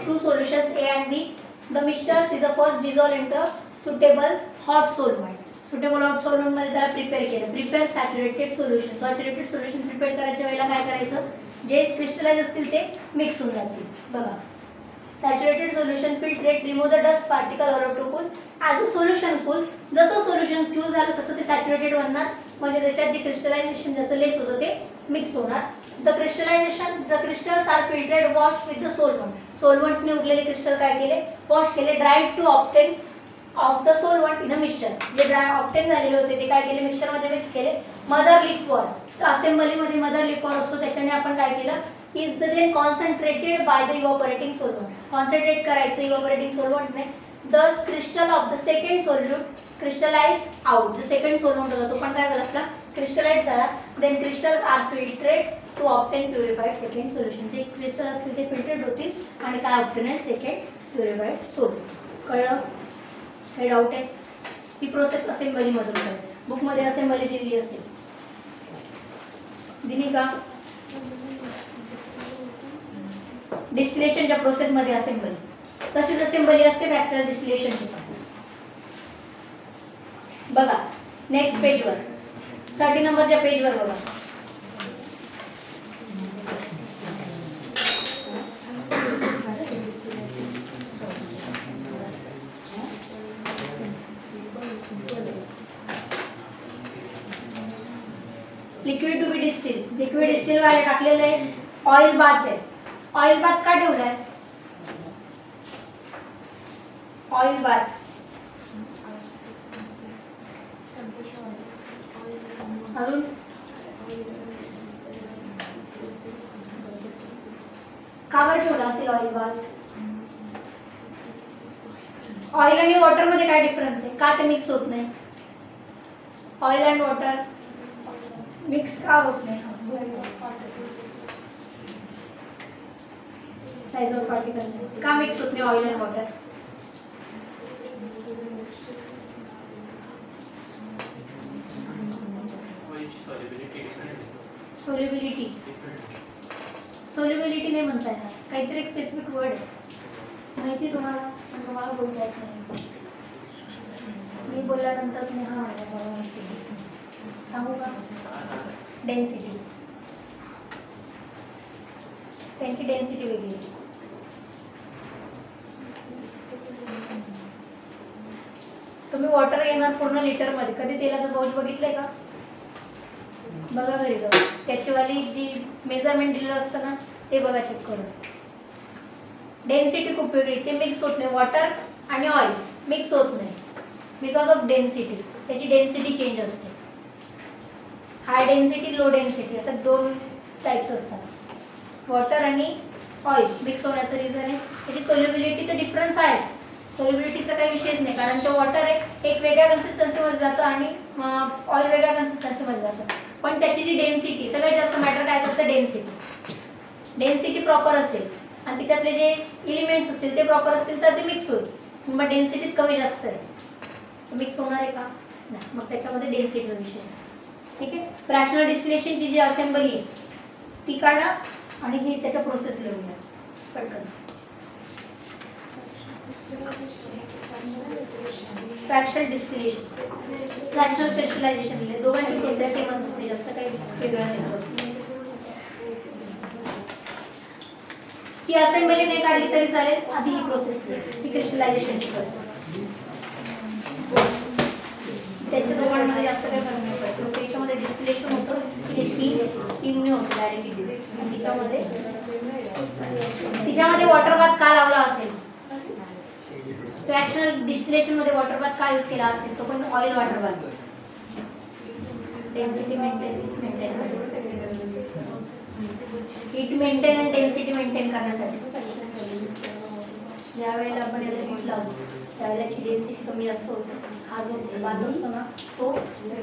two solutions A and B. The mixture is the first dissolved into suitable hot solvent. Suitable hot solvent मध्ये त्याला प्रिपेअर केलं. Prepare saturated solution. Saturated solution prepare करायच्या वेळेला काय करायचं, जे क्रिस्टलाइज असतील ते मिक्स होऊन जातील. बघा, saturated solution filtrate, remove the dust particle or to cool. As a solution cool, जसं सोल्युशन कूल झालं तसं ते सॅच्युरेटेड बनणार. म्हणजे त्याच्यात जे क्रिस्टलायझेशन ज्याचं लेस होतं ते मिक्स होणार. The crystals are filtered wash with the solvent. सोल्वंटने उरलेले क्रिस्टल काय केले, वॉश केले. Dried to obtain of the solvent in a mixture. जे ऑब्टेन झालेले होते ते काय केले, मिक्सचरमध्ये मिक्स केले. मदर लिक्विड, असेंबलीमध्ये मदर लिक्विड असतो, त्याच्याने आपण काय केलं, is the then concentrated by the evaporating solvent. Concentrate करायचं इव्हापोरेटिंग सोल्वंटने. The crystal of the second solute crystallize out. जो सेकंड सोल्वंट होता तो पण काय झाला, आपला क्रिस्टलाइज झाला. Then crystal are filtrate to obtain purified second solution. जे क्रिस्टल असतील ते फिल्टरेट होतील आणि काय ऑब्टेन आहे, सेकंड प्युरिफाईड सोल्यूट. कळलं, काही डाऊट आहे. ही प्रोसेस असेंबलीमधून कळेल. बुकमध्ये असेंबली दिली असेल, दिली का, डिस्टिलेशनच्या प्रोसेसमध्ये असेंबली. तशीच असेंबली असते फ्रॅक्चर डिस्टिलेशनची पण. बघा नेक्स्ट पेजवर, 30 नंबरच्या पेजवर बघा. Liquid to be distil, liquid distil व्हायला टाकलेलं आहे. ऑइल बाथ आहे. ऑइल बाथ का ठेवलाय? ऑइल बाथ अजून का बरं ठेवला असेल ऑइल बाथ? ऑइल आणि वॉटर मध्ये काय डिफरन्स आहे? का ते मिक्स होत नाही? ऑइल अँड वॉटर मिक्स का होत नाही? साइज ऑफ पार्टिकल्स का मिक्स होत नाही oil and water? Solubility, solubility नाही म्हणता येणार, काहीतरी एक स्पेसिफिक वर्ड आहे माहिती तुम्हाला, पण तुम्हाला बोलता येत नाही. मी बोलल्यानंतर तुम्ही हा मला माहिती सांगू का? डेन्सिटी, त्यांची डेन्सिटी वेगळी आहे. तुम्ही वॉटर घेणार पूर्ण लिटरमध्ये, कधी तेलाचं पाऊच बघितलंय का? बघा घरी जाऊ, त्याचीवाली जी मेजरमेंट दिलेलं असतं ना ते बघा चेक करून. डेन्सिटी खूप वेगळी, ते मिक्स होत नाही. वॉटर आणि ऑइल मिक्स होत नाही बिकॉज ऑफ डेन्सिटी, त्याची डेन्सिटी चेंज असते. हाय डेन्सिटी, लो डेन्सिटी असं दोन टाईप्स असतात. वॉटर आणि ऑइल मिक्स होण्याचं रिझन आहे त्याची सोल्युबिलिटीचं डिफरन्स आहेच. सोल्युबिलिटीचा काही विषयच नाही, कारण तो वॉटर आहे एक वेगळ्या कन्सिस्टन्सीमध्ये जातं आणि ऑइल वेगळ्या कन्सिस्टन्सीमध्ये जातं. पण त्याची जी डेन्सिटी, सगळ्यात जास्त मॅटर काय करतं? डेन्सिटी. डेन्सिटी प्रॉपर असेल आणि त्याच्यातले जे एलिमेंट्स असतील ते प्रॉपर असतील तर ते मिक्स होईल. मग डेन्सिटीच कमी जास्त आहे, मिक्स होणार आहे का? नाही. मग त्याच्यामध्ये डेन्सिटीचा विषय आहे. ठीक आहे. फ्रॅक्शनल डिस्टिलेशनची जी असेंबली आहे ती काढा आणि हे त्याच्या प्रोसेस लिहून घ्या पटकन. फ्रॅक्शनल डिस्टिलेशन, फ्रॅक्शनल क्रिस्टलायझेशन दिले, दोघांची प्रोसेस सेमच असते, जास्त काही वेगळं नाही. ती असेंबली नाही काढली तरी चालेल, आधी ही प्रोसेस ती क्रिस्टलायझेशनची प्रोसेस. त्याच्या दोघांमध्ये जास्त काही फरक नाही पडतो. त्याच्यामध्ये डिस्टिलेशन होतं, ते स्टीमने होतं डायरेक्टली. तिच्यामध्ये वॉटर बाथ का लावला असेल? फ्रॅक्शनल डिस्टिलेशन मध्ये वॉटर बाथ का यूज केला असेल? तो पण oil water bath, density maintain, heat maintain आणि डेन्सिटी मेंटेन करण्यासाठी. ज्या वेळेला आपण याला हीट लावतो त्यावेळेला डेन्सिटी कमी जास्त होते. हा जो बाथ असतो ना तो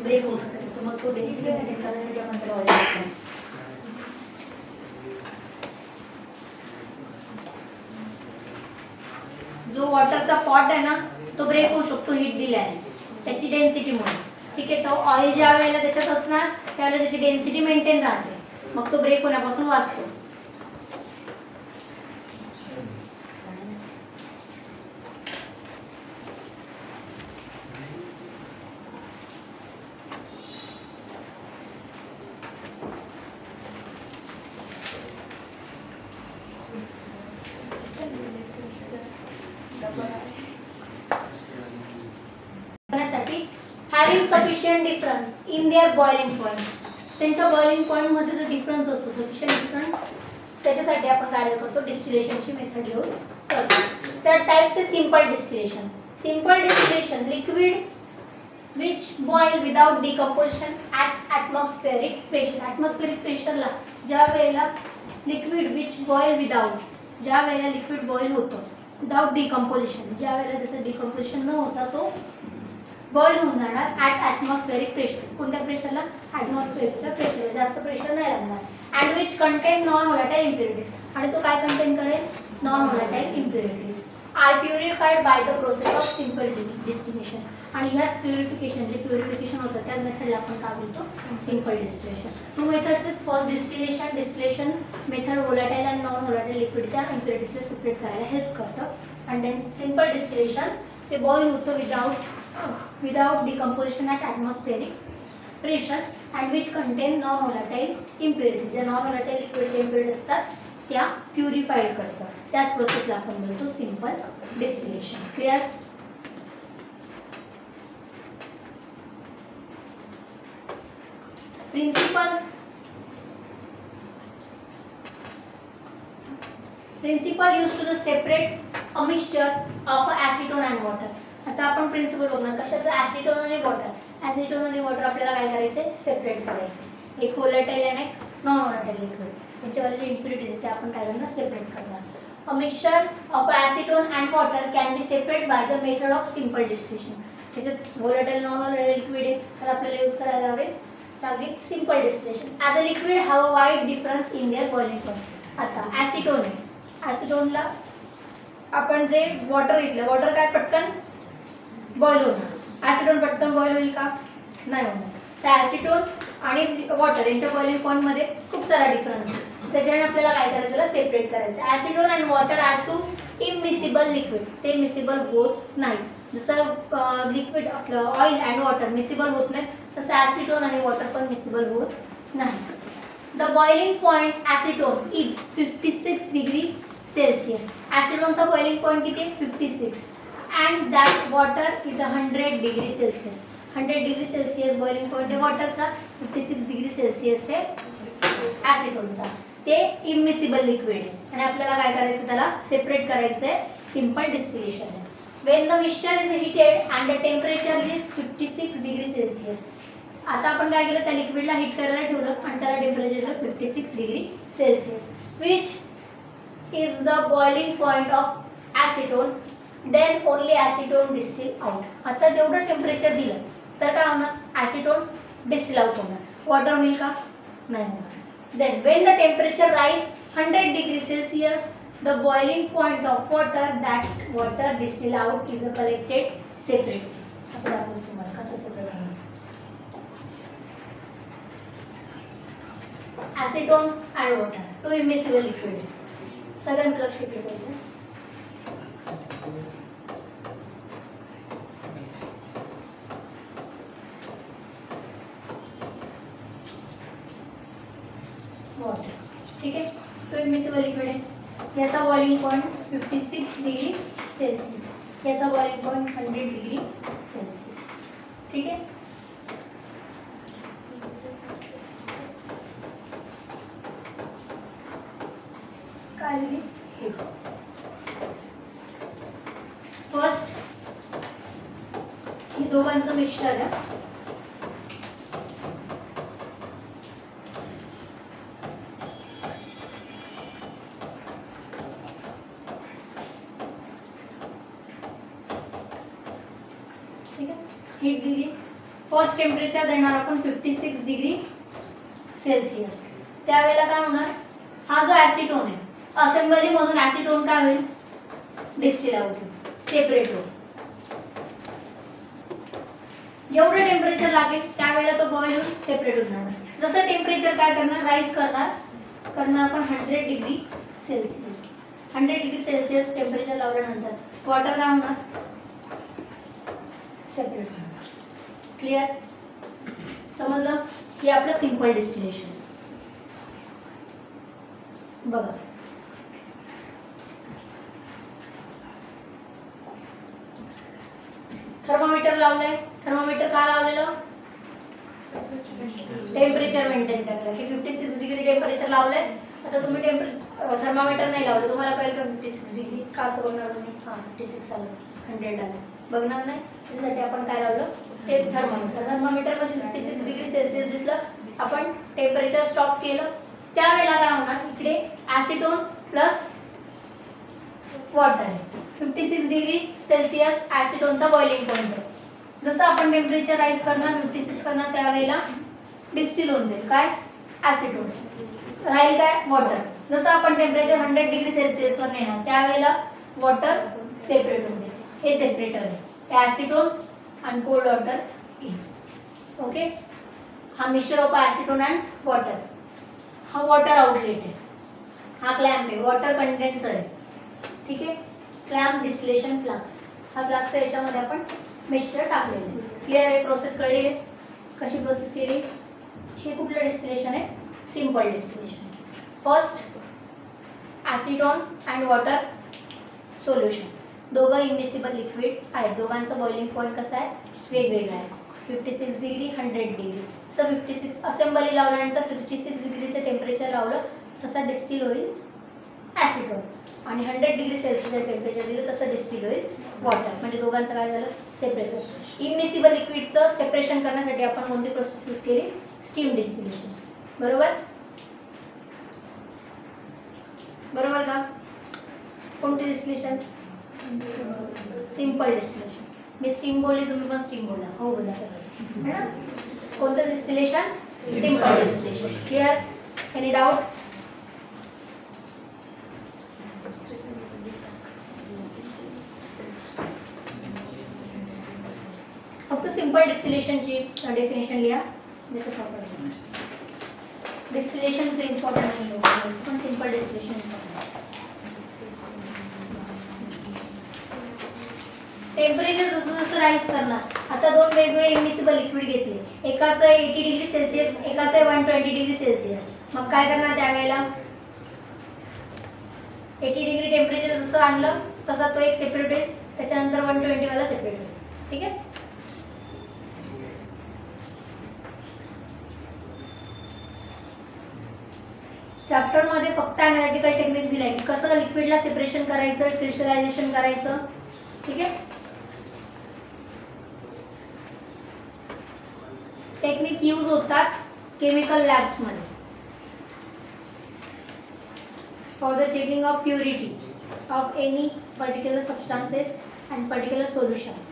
ब्रेक होऊ शकतो, मग तो डेन्सिटी मेंटेन करण्यासाठी आपण त्याला ऑइल वापरतो. जो वॉटरचा पॉट आहे ना तो ब्रेक होऊ शकतो हीट दिल्याने, त्याची डेन्सिटीमुळे. ठीक आहे. तो ऑइल ज्या वेळेला त्याच्यात असणार त्यावेळेला त्याची डेन्सिटी मेंटेन राहते, मग तो ब्रेक होण्यापासून वाचतो. having sufficient difference in their boiling point, त्यांच्या बॉइलिंग पॉइंट मध्ये जो डिफरन्स असतो सफिशियंट डिफरन्स, त्याच्यासाठी आपण काय करतो? डिस्टिलेशनची मेथड यूज करतो. त्या टाइप्स आहे simple distillation. Simple distillation liquid which boil without decomposition at atmospheric pressure. atmospheric pressure ला ज्या वेळेला लिक्विड which boil without, ज्या वेळेला लिक्विड बॉईल होतं विदाउट डिकम्पोजिशन, ज्या वेळेला त्याचं डिकम्पोजिशन न होता तो बॉईल होऊन जाणार ॲट ॲटमॉस्फेरिक प्रेशर. कोणत्या प्रेशरला? ॲटमॉस्फेअरच्या प्रेशरला, जास्त प्रेशर नाही लागणार. And which contain non volatile impurities, आणि तो काय कंटेन करेल? Non volatile impurities are purified by the process of simple distillation. आणि ह्याच प्युरिफिकेशन, जे प्युरिफिकेशन होतं त्याच मेथडला आपण काय बोलतो? Simple distillation. टू मेथड्स आहेत. First distillation, distillation method volatile आणि नॉन व्होलाटाईल लिक्विडच्या इम्प्युरिटीजला सेपरेट करायला हेल्प करतं. अँड देन सिंपल डिस्टिलेशन, ते बॉईल होतं without decomposition at atmospheric pressure and which contain non-volatile impurities. ज्या non-volatile liquid impurities असतात त्या purified करतात. त्याच प्रोसेसला आपण बोलतो simple distillation. Clear? Principle use to the separate a mixture of acetone and water. आता आपण प्रिन्सिपल बघणार कशाचं, ॲसिटोन आणि वॉटर. ॲसिटोन आणि वॉटर आपल्याला काय करायचं, सेपरेट करायचं. एक व्होलेटाईल आणि एक नॉन व्होलेटाईल लिक्विड, त्याच्यावाले जे इम्प्युरिटीज आहेत ते आपण काय करणार, सेपरेट करणार. अ mixture of acetone and water can be separate by the method of simple distillation. त्याच्यात व्होलेटाईल नॉन व्होलेटाईल लिक्विड आहे, तर आपल्याला यूज करायला हवे त्यासाठी simple distillation. As a liquid have a wide difference in their boiling point. आता acetone आहे, ॲसिटोनला आपण जे वॉटर घेतलं, वॉटर काय पटकन बॉईल होणार, ॲसिटोन पटकन बॉईल होईल का, नाही होणार. त्या ॲसिटोन आणि वॉटर यांच्या बॉइलिंग पॉईंटमध्ये खूप सारा डिफरन्स आहे, त्याच्याने आपल्याला काय करायचं, त्याला सेपरेट करायचं. Acetone and water are two immiscible liquid, ते मिसिबल होत नाही. जसं लिक्विड आपलं ऑइल अँड वॉटर मिसिबल होत नाही, तसं ॲसिटोन आणि वॉटर पण मिसिबल होत नाही. The boiling point acetone is 56 degree Celsius. ॲसिटोनचा बॉइलिंग पॉईंट किती आहे, 56, and that water is 100 degree Celsius. 100 degree Celsius boiling point आहे वॉटरचा, 56 डिग्री सेल्सियस आहे ॲसिटोनचा. ते इमिसिबल लिक्विड आहे आणि आपल्याला काय करायचं, त्याला सेपरेट करायचं आहे, सिम्पल डिस्टिलेशन आहे. When the mixture is heated and the temperature is 56 degree Celsius. आता आपण काय केलं, त्या लिक्विडला हीट करायला ठेवलं आणि त्याला temperature 56 degree Celsius, which is the boiling point of acetone. Then only acetone distil out. आता तेवढं टेम्परेचर दिलं तर काय होणार, ॲसिटोन डिस्टिल आउट होणार. वॉटर होईल का, नाही होणार. Then when the temperature rise 100 degree Celsius, the boiling point of water, that water distil out is a collected separate. आपण दाखवतो तुम्हाला कसं सेपरेट होणार. Acetone and water two immiscible liquid. सगळ्यांचं लक्ष केलं पाहिजे. वॉटर, ठीक आहे, तो इमिसिबल लिक्विड आहे. याचा बॉइलिंग पॉईंट 56 डिग्री सेल्सियस, याचा बॉइलिंग पॉईंट 100 डिग्री सेल्सियस, ठीक आहे. काय झाली, फर्स्ट हे दोघांचं मिक्सचर आहे. हीट दिली, फर्स्ट टेम्परेचर देणार आपण 56 डिग्री सेल्सियस. त्यावेळेला काय होणार, हा जो ॲसिटोन आहे असेंबली मधून ॲसिटोन काय होईल, डिस्टिल आउट होईल, सेपरेट होईल. जेवढं टेम्परेचर लागेल त्यावेळेला तो बॉईल होऊन सेपरेट होणार. जसं टेम्परेचर काय करणार, राईज करणार आपण 100 degree Celsius. 100 degree Celsius temperature लावल्यानंतर वॉटर काय होणार, सेपरेट होणार. क्लिअर, समजलं. हे आपलं सिंपल डिस्टिलेशन. बघा थर्मोमीटर लावलंय. थर्मोमीटर का लावलेलं, टेम्परेचर मेंटेन करायला, की 56 डिग्री टेम्परेचर लावलंय. आता तुम्ही थर्मोमीटर नाही लावलं, तुम्हाला कळेल का 56 डिग्री का, असं बघणार नाही. हां 56 आलं, 100 आलं, बघणार नाही. त्याच्यासाठी आपण काय लावलं, ते थर्मोमीटर. थर्मोमीटरमध्ये 56 डिग्री सेल्सियस दिसलं, आपण टेम्परेचर स्टॉप केलं. त्यावेळेला काय होणार, इकडे ॲसिटोन प्लस वॉटर आहे. 56 डिग्री सेल्सियस ॲसिटोनचा बॉइलिंग पॉईंट आहे. जसं आपण टेम्परेचर राईज करणार 56 करणार, त्यावेळेला डिस्टिल होऊन जाईल काय, ॲसिटोन. राहील काय, वॉटर. जसं आपण टेम्परेचर 100 डिग्री सेल्सियसवर नेणार त्यावेळेला वॉटर सेपरेट होऊन जाईल. हे सेपरेटर आहे, ॲसिटोन आणि कोल्ड वॉटर इन. ओके, हा mixture of acetone and water. हा वॉटर आउटलेट आहे, हा क्लॅम्प आहे, वॉटर कंडेन्सर आहे, ठीक आहे. क्लॅम्प डिस्टिलेशन फ्लाक्स, हा फ्लाक्स आहे, याच्यामध्ये आपण मिक्सचर टाकलेलं आहे. क्लिअर आहे, प्रोसेस कळली आहे कशी प्रोसेस केली. हे कुठलं डिस्टिलेशन आहे, simple distillation. First acetone and water solution, दोघं इमिसिबल लिक्विड आहेत, दोघांचं बॉइलिंग पॉईंट कसं आहे, वेगवेगळं आहे. 56 डिग्री 100 डिग्री. सो 56 असेंबली लावल्यानंतर 56 डिग्रीचं टेम्परेचर लावलं तसा डिस्टिल होईल ॲसिड आणि 100 डिग्री सेल्सिअस टेम्परेचर दिलं तसं डिस्टिल होईल वॉटर. म्हणजे दोघांचं काय झालं सेपरेशन. इमिसिबल लिक्विडचं सेपरेशन करण्यासाठी आपण कोणती प्रोसेस यूज केली स्टीम डिस्टिलेशन. बरोबर बरोबर का कोणती डिस्टिलेशन सिंपल डिस्टिलेशन. मी स्टीम बोलली तुम्ही पण स्टीम बोला हो बोला सगळं है ना. कोणतं distillation simple distillation. Clear any doubt. फक्त सिंपल डिस्टिलेशनची डेफिनेशन लिहा. डिस्टिलेशनचं इम्पॉर्टंट नाही पण सिंपल डिस्टिलेशन इम्पॉर्टंट. टेम्परेचर जसं जसं राईज करणार. आता दोन वेगवेगळे इमिसिबल लिक्विड घेतले. एकाचं 80 डिग्री सेल्सिअस एकाचं 120 डिग्री सेल्सिअस. मग काय करणार त्यावेळेला 80 डिग्री टेम्परेचर जसं आणलं तसा तो एक सेपरेट होईल. त्याच्यानंतर 120 वाला सेपरेट होईल. ठीक आहे. चॅप्टर मध्ये फक्त ॲनालिटिकल टेक्निक दिलाय की कसं लिक्विडला सेपरेशन करायचं क्रिस्टलायझेशन करायचं. ठीक आहे. टेक्निक यूज होतात केमिकल लॅब्स मध्ये for the checking of purity of any particular substances and particular solutions.